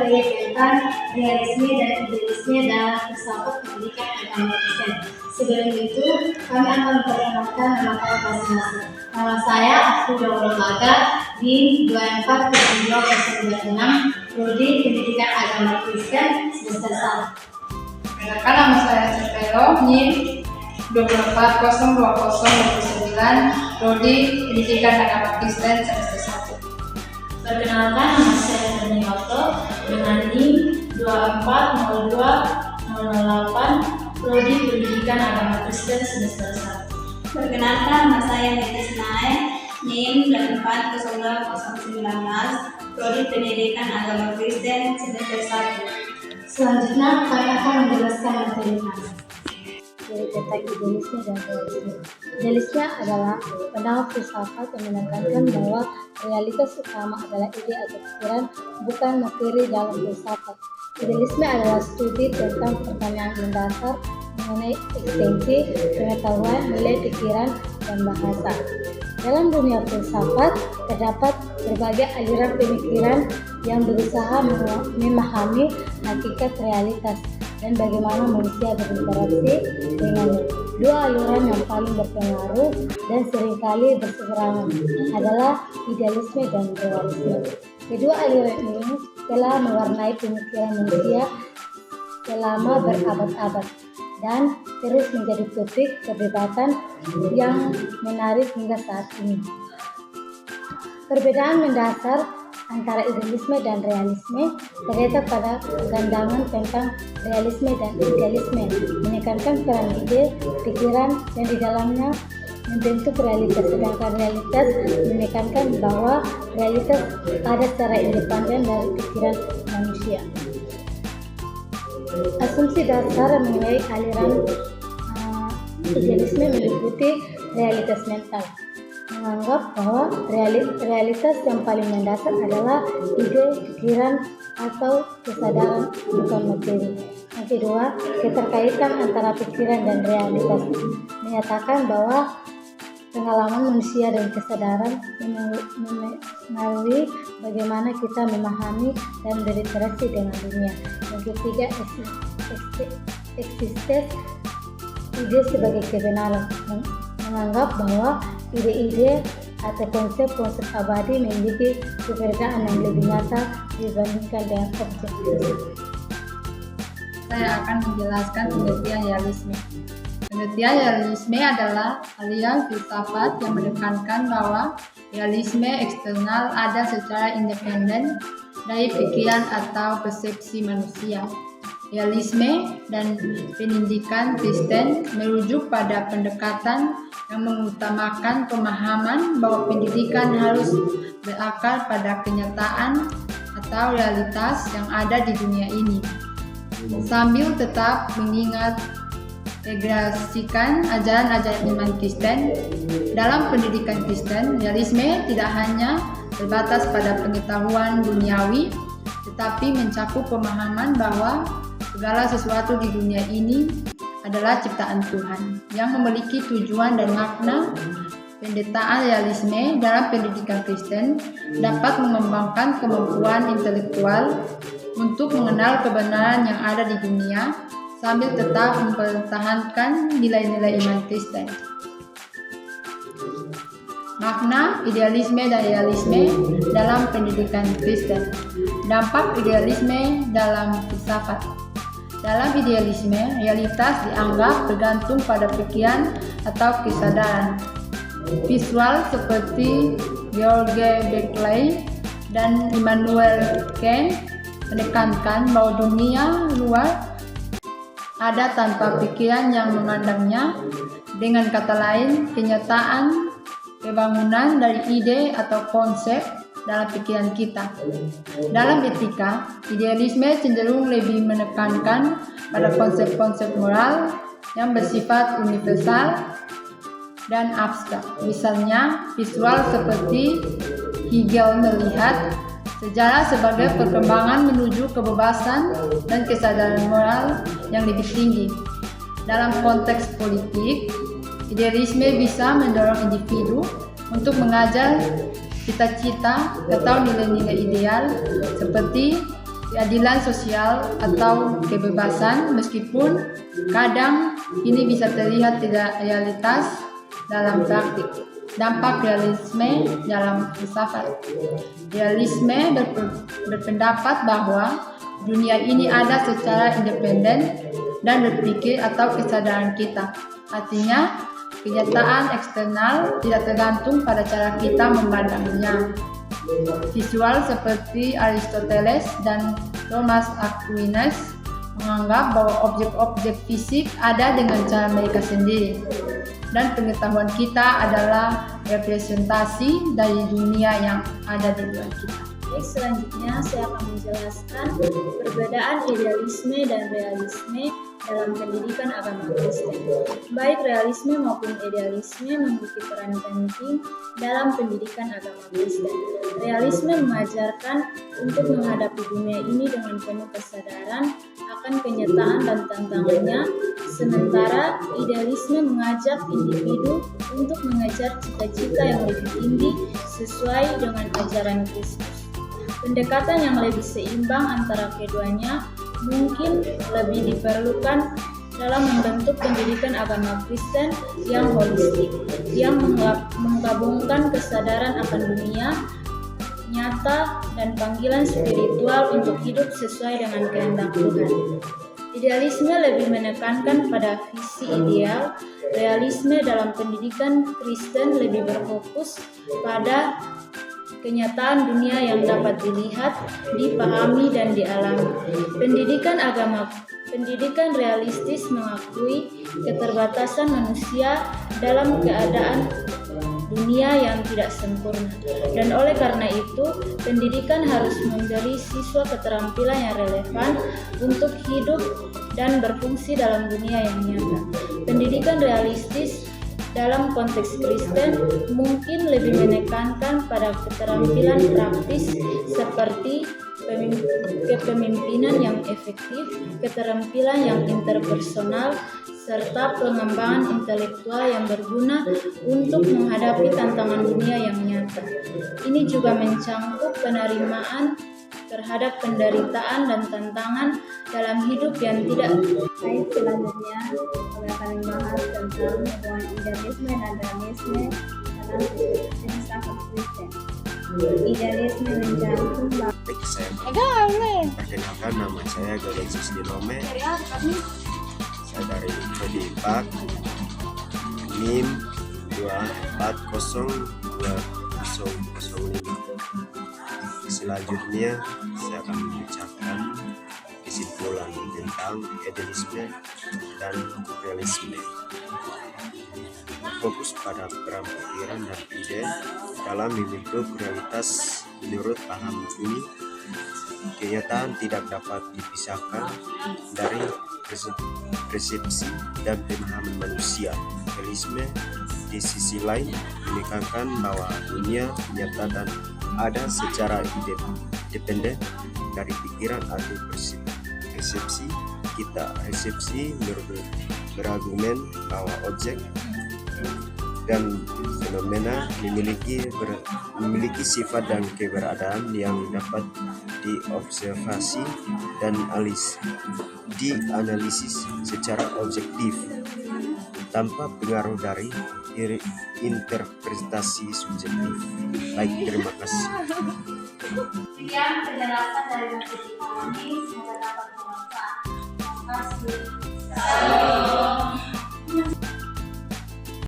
lagi tentang realisme dan idealisme dalam filsafat pendidikan agama Kristen. Sebelum itu, kami akan memperkenalkan nama kami masing-masing. Nama saya Afri Daulaga di 240206 Prodi Pendidikan Agama Kristen semester 1. Perkenalkan, nama saya Cetelo NIM 240209 Prodi Pendidikan Agama Kristen semester 1. Perkenalkan, nama saya Tani Otto dengan NIM 240208 Prodi Pendidikan Agama Kristen semester 1. Perkenalkan, nama saya Netis Nae, NIM 840219 Prodi Pendidikan Agama Kristen semester 1. Selanjutnya, kami akan menjelaskan materi kami. Dari tentang idealisme dan realisme. Idealisme adalah pandangan filsafat yang menekankan bahwa realitas utama adalah ide atau pikiran, bukan materi dalam filsafat. Idealisme adalah studi tentang pertanyaan mendasar mengenai eksistensi, pengetahuan, nilai pikiran, dan bahasa. Dalam dunia filsafat, terdapat berbagai aliran pemikiran yang berusaha memahami hakikat realitas dan bagaimana manusia berinteraksi dengannya. Dua aliran yang paling berpengaruh dan seringkali berseberangan adalah idealisme dan realisme. Kedua aliran ini telah mewarnai pemikiran manusia selama berabad-abad dan terus menjadi topik perdebatan yang menarik hingga saat ini. Perbedaan mendasar antara idealisme dan realisme terletak pada kegandangan tentang realisme dan idealisme, menekankan peran ide, pikiran, dan di dalamnya membentuk realitas, sedangkan realitas menekankan bahwa realitas ada secara independen dari pikiran manusia. Asumsi dasar mengenai aliran idealisme meliputi realitas mental, menganggap bahwa realitas yang paling mendasar adalah ide, pikiran, atau kesadaran, bukan materi. Yang kedua, keterkaitan antara pikiran dan realitas, menyatakan bahwa pengalaman manusia dan kesadaran melalui bagaimana kita memahami dan berinteraksi dengan dunia. Yang ketiga, eksistensi ide sebagai kebenaran, menganggap bahwa ide-ide atau konsep-konsep abadi memiliki keberadaan yang lebih nyata dibandingkan dengan objek fisik. Saya akan menjelaskan pengertian realisme. Pengertian realisme adalah aliran filsafat yang menekankan bahwa realisme eksternal ada secara independen dari pikiran atau persepsi manusia. Realisme dan pendidikan Kristen merujuk pada pendekatan yang mengutamakan pemahaman bahwa pendidikan harus berakar pada kenyataan atau realitas yang ada di dunia ini, sambil tetap mengingat integrasikan ajaran-ajaran iman Kristen. Dalam pendidikan Kristen, realisme tidak hanya terbatas pada pengetahuan duniawi, tetapi mencakup pemahaman bahwa segala sesuatu di dunia ini adalah ciptaan Tuhan yang memiliki tujuan dan makna. Pendekatan realisme dalam pendidikan Kristen dapat mengembangkan kemampuan intelektual untuk mengenal kebenaran yang ada di dunia sambil tetap mempertahankan nilai-nilai iman Kristen. Makna idealisme dan realisme dalam pendidikan Kristen. Dampak idealisme dalam filsafat. Dalam idealisme, realitas dianggap bergantung pada pikiran atau kesadaran. Visual seperti George Berkeley dan Immanuel Kant menekankan bahwa dunia luar ada tanpa pikiran yang memandangnya. Dengan kata lain, kenyataan kebangunan dari ide atau konsep dalam pikiran kita. Dalam etika, idealisme cenderung lebih menekankan pada konsep-konsep moral yang bersifat universal dan abstrak. Misalnya, visual seperti Hegel melihat sejarah sebagai perkembangan menuju kebebasan dan kesadaran moral yang lebih tinggi. Dalam konteks politik, idealisme bisa mendorong individu untuk mengajar cita-cita atau nilai-nilai ideal seperti keadilan sosial atau kebebasan, meskipun kadang ini bisa terlihat tidak realitas dalam praktik. Dampak realisme dalam filsafat. Realisme berpendapat bahwa dunia ini ada secara independen dan berpikir atau kesadaran kita. Artinya, kenyataan eksternal tidak tergantung pada cara kita memandangnya. Visual seperti Aristoteles dan Thomas Aquinas menganggap bahwa objek-objek fisik ada dengan cara mereka sendiri, dan pengetahuan kita adalah representasi dari dunia yang ada di luar kita. Baik, selanjutnya saya akan menjelaskan perbedaan idealisme dan realisme dalam pendidikan agama Kristen. Baik realisme maupun idealisme memiliki peran penting dalam pendidikan agama Kristen. Realisme mengajarkan untuk menghadapi dunia ini dengan penuh kesadaran akan kenyataan dan tantangannya, sementara idealisme mengajak individu untuk mengejar cita-cita yang lebih tinggi sesuai dengan ajaran Kristus. Pendekatan yang lebih seimbang antara keduanya mungkin lebih diperlukan dalam membentuk pendidikan agama Kristen yang holistik, yang menggabungkan kesadaran akan dunia nyata dan panggilan spiritual untuk hidup sesuai dengan kehendak Tuhan. Idealisme lebih menekankan pada visi ideal, realisme dalam pendidikan Kristen lebih berfokus pada kenyataan dunia yang dapat dilihat, dipahami, dan dialami. Pendidikan realistis mengakui keterbatasan manusia dalam keadaan dunia yang tidak sempurna, dan oleh karena itu pendidikan harus memberi siswa keterampilan yang relevan untuk hidup dan berfungsi dalam dunia yang nyata. Pendidikan realistis dalam konteks Kristen mungkin lebih menekankan pada keterampilan praktis seperti kepemimpinan yang efektif, keterampilan yang interpersonal, serta pengembangan intelektual yang berguna untuk menghadapi tantangan dunia yang nyata. Ini juga mencangkup penerimaan terhadap penderitaan dan tantangan dalam hidup yang tidak. Baik, selanjutnya kami akan membahas tentang hubungan idealisme dan realisme dalam filsafat Kristen. Idealisme mencantum Perkenalkan, nama saya Galensis Dinome. Saya dari Prodi 4 NIM 2402005. Selanjutnya saya akan mengucapkan kesimpulan tentang idealisme dan realisme. Fokus pada peran pikiran dan ide dalam membentuk realitas. Menurut paham ini, kenyataan tidak dapat dipisahkan dari persepsi dan pemahaman manusia. Realisme di sisi lain menekankan bahwa dunia nyata dan ada secara independen dari pikiran atau persepsi kita. Resepsi berargumen bahwa objek dan fenomena memiliki sifat dan keberadaan yang dapat diobservasi dan dianalisis secara objektif tanpa pengaruh dari interpretasi subjektif. Baik, terima kasih. Sekian penjelasan dari Mas Diki. Semoga dapat